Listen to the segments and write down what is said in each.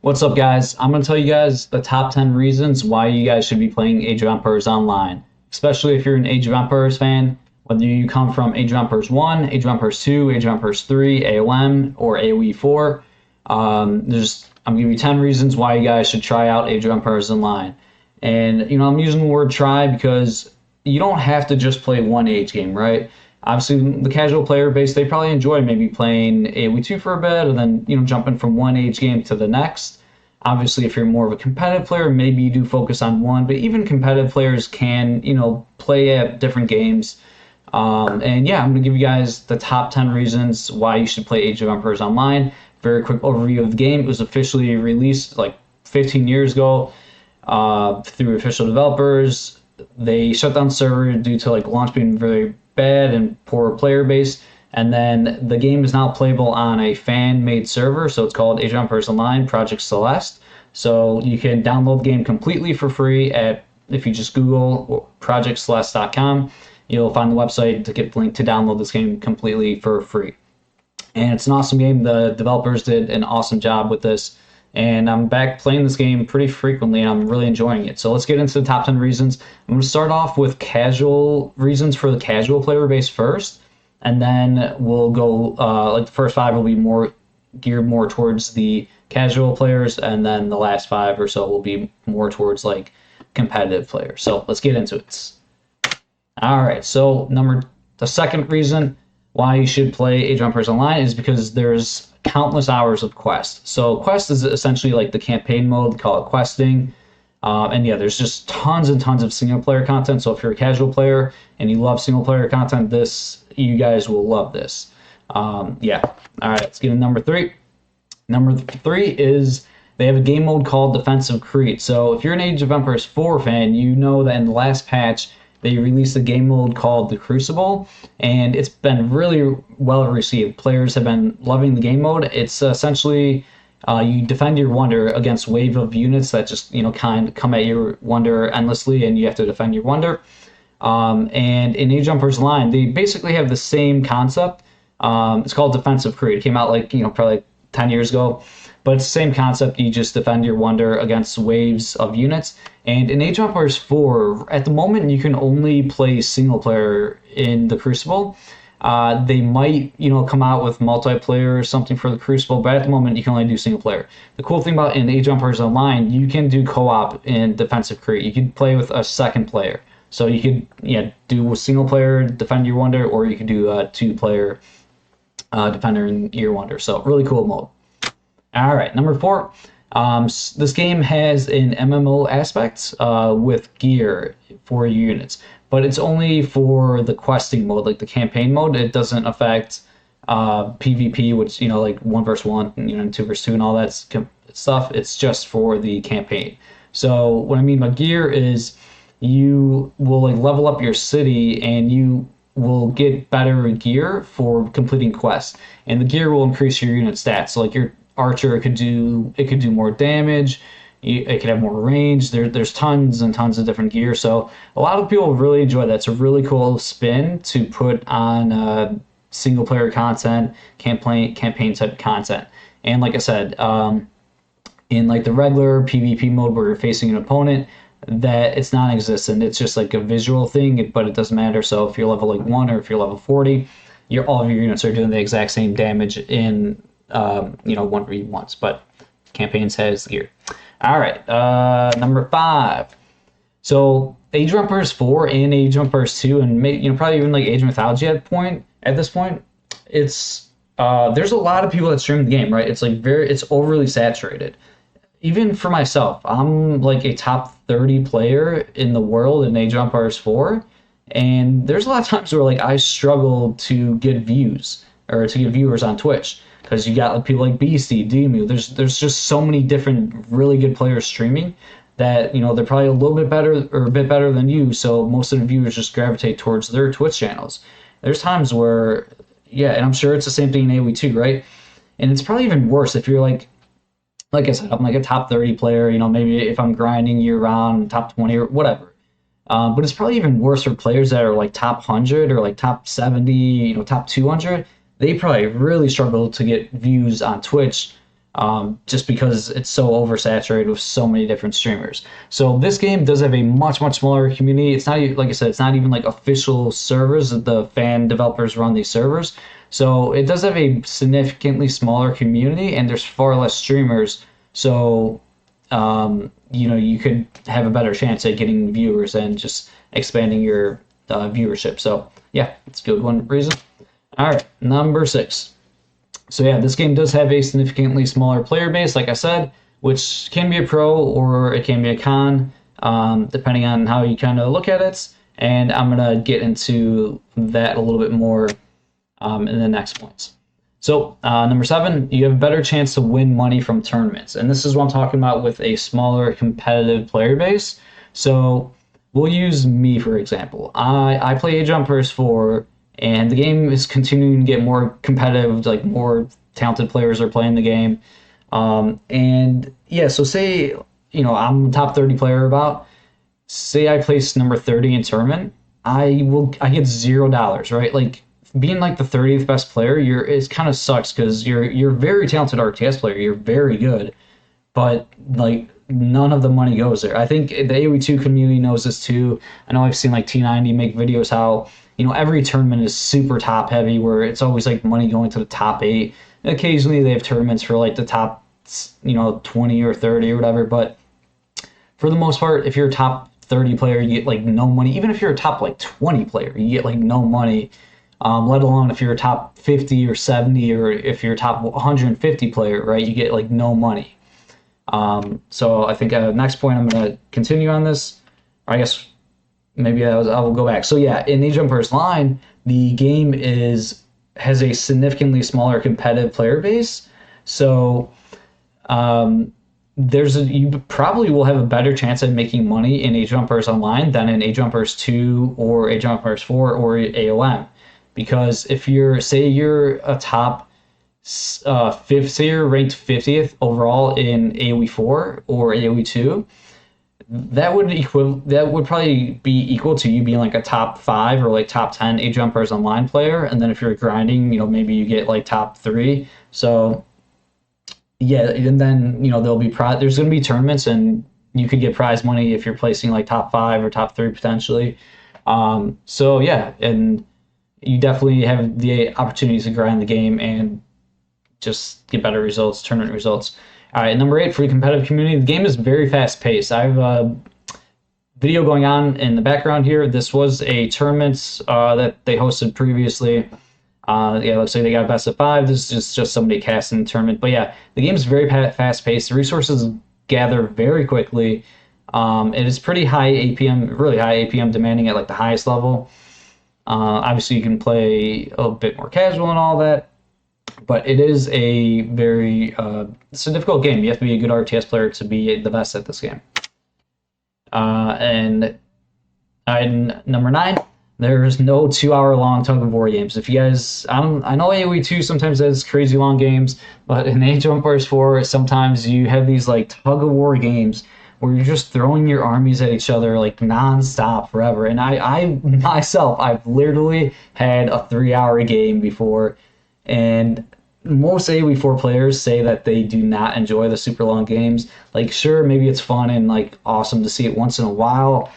What's up, guys? I'm going to tell you guys the top 10 reasons why you guys should be playing Age of Empires Online, especially if you're an Age of Empires fan, whether you come from Age of Empires 1, Age of Empires 2, Age of Empires 3, AOM, or AOE 4. I'm going to give you 10 reasons why you guys should try out Age of Empires Online. And, I'm using the word try because you don't have to just play one Age game, right? Obviously, the casual player base, they probably enjoy maybe playing AOE 2 for a bit and then, jumping from one Age game to the next. Obviously, if you're more of a competitive player, maybe you do focus on one, but even competitive players can, play at different games. And yeah, I'm going to give you guys the top 10 reasons why you should play Age of Empires Online. Very quick overview of the game. It was officially released like 15 years ago through official developers. They shut down the server due to launch being very bad and poor player base. And then the game is now playable on a fan-made server, so it's called Age of Empires Online Project Celeste. So you can download the game completely for free if you just Google projectceleste.com, you'll find the website to get the link to download this game completely for free. And it's an awesome game. The developers did an awesome job with this. And I'm back playing this game pretty frequently, and I'm really enjoying it. So let's get into the top 10 reasons. I'm going to start off with casual reasons for the casual player base first. And then we'll go, the first 5 will be more geared more towards the casual players, and then the last 5 or so will be more towards competitive players. So let's get into it. All right, so the second reason why you should play Age of Empires Online is because there's countless hours of quest. So quest is essentially the campaign mode, call it questing. And yeah, there's just tons and tons of single player content. So if you're a casual player and you love single player content, you guys will love this. Yeah. All right, let's get to number 3. Number 3 is they have a game mode called Defensive Creed. So if you're an Age of Empires 4 fan, you know that in the last patch, they released a game mode called The Crucible, and it's been really well received. Players have been loving the game mode. It's essentially you defend your wonder against wave of units that just kind of come at your wonder endlessly, and you have to defend your wonder. And in Age of Empires Online, they basically have the same concept. It's called Defensive Creed. It came out probably 10 years ago. But it's the same concept. You just defend your wonder against waves of units. And in Age of Empires 4, at the moment, you can only play single player in the Crucible. They might, come out with multiplayer or something for the Crucible, but at the moment, you can only do single player. The cool thing about in Age of Empires Online, you can do co-op in Defensive Creed. You can play with a second player. So you could do a single player, defend your wonder, or you could do a 2-player defender in your wonder. So really cool mode. All right, number 4. This game has an MMO aspect with gear for units, but it's only for the questing mode, the campaign mode. It doesn't affect PvP, which 1 versus 1, and 2 versus 2, and all that stuff. It's just for the campaign. So what I mean by gear is you will level up your city, and you will get better gear for completing quests, and the gear will increase your unit stats. So your archer could do more damage, it could have more range. There's tons and tons of different gear, so a lot of people really enjoy that. It's a really cool spin to put on single player content, campaign type content. And like I said, in the regular PvP mode where you're facing an opponent, that it's non-existent. It's just a visual thing, but it doesn't matter. So if you're level 1 or if you're level 40, all of your units are doing the exact same damage in 1v1s, but campaigns has the gear. All right, number 5. So Age of Empires 4 and Age of Empires 2, and probably even Age of Mythology at this point, it's there's a lot of people that stream the game, right? It's it's overly saturated. Even for myself, I'm a top 30 player in the world in Age of Empires 4, and there's a lot of times where I struggle to get views or to get viewers on Twitch. Because you got people like Beastie, Demu. There's just so many different really good players streaming that they're probably a little bit better or a bit better than you. So most of the viewers just gravitate towards their Twitch channels. There's times where, yeah, and I'm sure it's the same thing in AOE too, right? And it's probably even worse if you're like I said, I'm a top 30 player. Maybe if I'm grinding year round, top 20 or whatever. But it's probably even worse for players that are top 100 or top 70, top 200. They probably really struggle to get views on Twitch just because it's so oversaturated with so many different streamers. So this game does have a much, much smaller community. It's not like I said, it's not even like official servers that the fan developers run these servers. So it does have a significantly smaller community, and there's far less streamers. So you could have a better chance at getting viewers and just expanding your viewership. So yeah, it's a good one reason. All right, number 6. So yeah, this game does have a significantly smaller player base, like I said, which can be a pro or it can be a con, depending on how you kind of look at it. And I'm going to get into that a little bit more in the next points. So number 7, you have a better chance to win money from tournaments. And this is what I'm talking about with a smaller competitive player base. So we'll use me, for example. I play Age of Empires 4, and the game is continuing to get more competitive, like more talented players are playing the game. And yeah, so say, I'm a top 30 player about, say I place number 30 in tournament, I get $0, right? Like being like the 30th best player, it kind of sucks because you're a very talented RTS player. You're very good, but like none of the money goes there. I think the AOE2 community knows this too. I know I've seen like T90 make videos how, every tournament is super top heavy where it's always like money going to the top 8. And occasionally they have tournaments for like the top, 20 or 30 or whatever. But for the most part, if you're a top 30 player, you get like no money. Even if you're a top like 20 player, you get like no money. Let alone if you're a top 50 or 70, or if you're a top 150 player, right? You get like no money. So I think next point I'm going to continue on this. I guess maybe I will go back. So yeah, in Age of Empires Line, the game has a significantly smaller competitive player base. So you probably will have a better chance at making money in Age of Empires Online than in Age of Empires 2 or Age of Empires 4 or AOM. Because if you're a top say you're ranked 50th overall in AOE 4 or AOE 2, that would probably be equal to you being like a top 5 or like top 10 Age of Empires Online player. And then if you're grinding, maybe you get like top 3. So yeah, and then there'll be there's going to be tournaments, and you could get prize money if you're placing like top 5 or top 3 potentially. So yeah, and you definitely have the opportunities to grind the game and just get better results, tournament results. All right, number 8, for the competitive community, the game is very fast-paced. I have a video going on in the background here. This was a tournament that they hosted previously. Yeah, looks like they got best of 5. This is just somebody casting the tournament. But yeah, the game is very fast-paced. The resources gather very quickly. It is pretty high APM, really high APM, demanding at like the highest level. Obviously, you can play a bit more casual and all that, but it is a very it's a difficult game. You have to be a good RTS player to be the best at this game. And number 9, there's no 2-hour-long tug-of-war games. If you guys, I know AOE 2 sometimes has crazy long games, but in Age of Empires 4, sometimes you have these like tug-of-war games where you're just throwing your armies at each other like non-stop forever. And I myself, I've literally had a 3-hour game before, and most AOE 4 players say that they do not enjoy the super long games. Like, sure, maybe it's fun and like awesome to see it once in a while,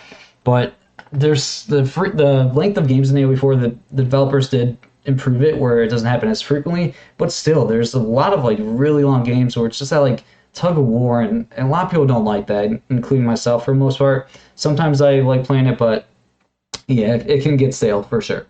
but there's the length of games in AOE 4 that the developers did improve it where it doesn't happen as frequently, but still there's a lot of like really long games where it's just that like tug of war, and a lot of people don't like that, including myself for the most part. Sometimes I like playing it, but yeah, it can get stale for sure.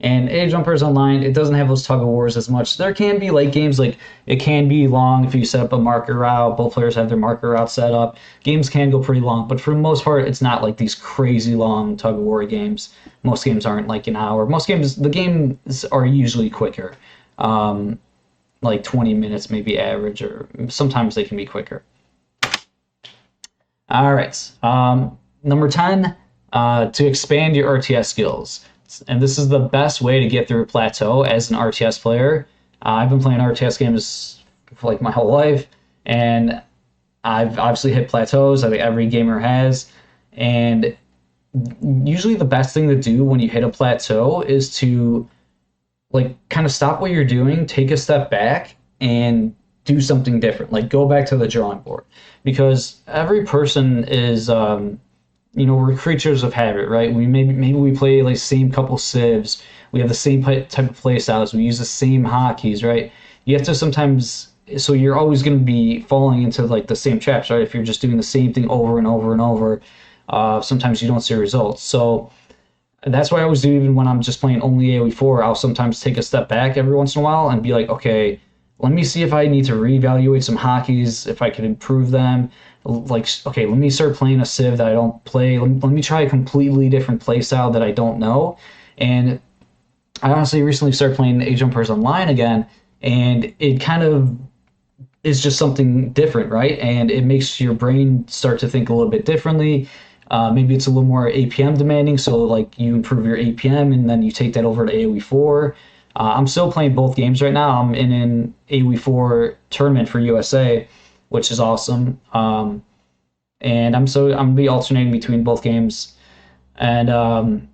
And Age of Empires Online, it doesn't have those tug of wars as much. There can be late games, like it can be long if you set up a marker route. Both players have their marker route set up. Games can go pretty long, but for the most part, it's not like these crazy long tug of war games. Most games aren't like an hour. The games are usually quicker. Like 20 minutes maybe average, or sometimes they can be quicker. All right, number 10, to expand your RTS skills. And this is the best way to get through a plateau as an RTS player. I've been playing RTS games for like my whole life, and I've obviously hit plateaus. I think every gamer has. And usually the best thing to do when you hit a plateau is to like kind of stop what you're doing, take a step back, and do something different, like go back to the drawing board, because every person is, we're creatures of habit, right? Maybe we play like same couple civs, we have the same type of play styles, we use the same hotkeys, right? You have to sometimes, so you're always going to be falling into like the same traps, right? If you're just doing the same thing over and over and over, sometimes you don't see results. So that's why I always do, even when I'm just playing only AOE4, I'll sometimes take a step back every once in a while and be like, okay, let me see if I need to reevaluate some hotkeys, if I can improve them. Like, okay, let me start playing a civ that I don't play. Let me try a completely different play style that I don't know. And I honestly recently started playing Age of Empires Online again, and it kind of is just something different, right? And it makes your brain start to think a little bit differently. Maybe it's a little more APM demanding, so like you improve your APM and then you take that over to AOE4. I'm still playing both games right now. I'm in an AOE4 tournament for USA, which is awesome. And I'm gonna be alternating between both games. And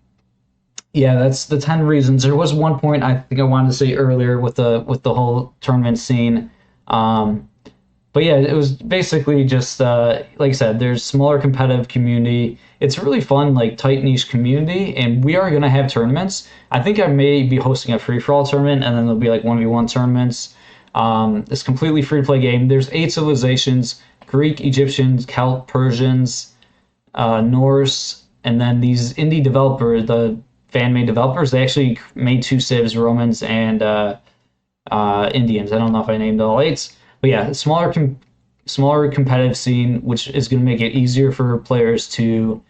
yeah, that's the 10 reasons. There was one point I think I wanted to say earlier with the whole tournament scene. But yeah, it was basically just like I said, there's smaller competitive community. It's really fun, like tight niche community, and we are gonna have tournaments. I think I may be hosting a free for all tournament, and then there'll be like 1v1 tournaments. It's completely free to play game. There's 8 civilizations: Greek, Egyptians, Celt, Persians, Norse, and then these indie developers, the fan made developers. They actually made 2 civs: Romans and Indians. I don't know if I named all 8s. But yeah, smaller competitive scene, which is going to make it easier for players to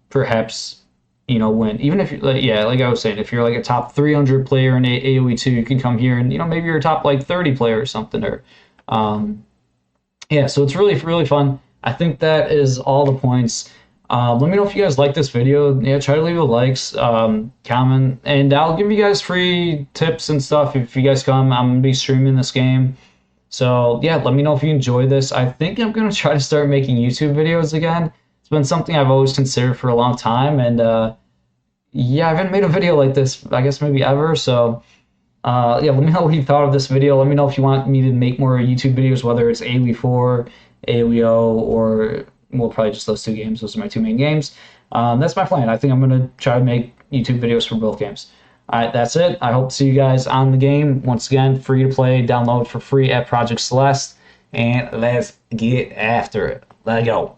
perhaps, win. Even if, yeah, like I was saying, if you're like a top 300 player in AOE2, you can come here and, maybe you're a top like 30 player or something. Or yeah, so it's really, really fun. I think that is all the points. Let me know if you guys like this video. Yeah, try to leave a likes, comment, and I'll give you guys free tips and stuff if you guys come. I'm going to be streaming this game. So yeah, let me know if you enjoy this. I think I'm gonna try to start making YouTube videos again. It's been something I've always considered for a long time, and yeah, I haven't made a video like this, I guess maybe ever. So yeah, let me know what you thought of this video. Let me know if you want me to make more YouTube videos, whether it's AOE4, AOEO, or well, probably just those 2 games. Those are my 2 main games. That's my plan. I think I'm gonna try to make YouTube videos for both games. All right, that's it. I hope to see you guys on the game. Once again, free to play, download for free at Project Celeste, and let's get after it. Let go.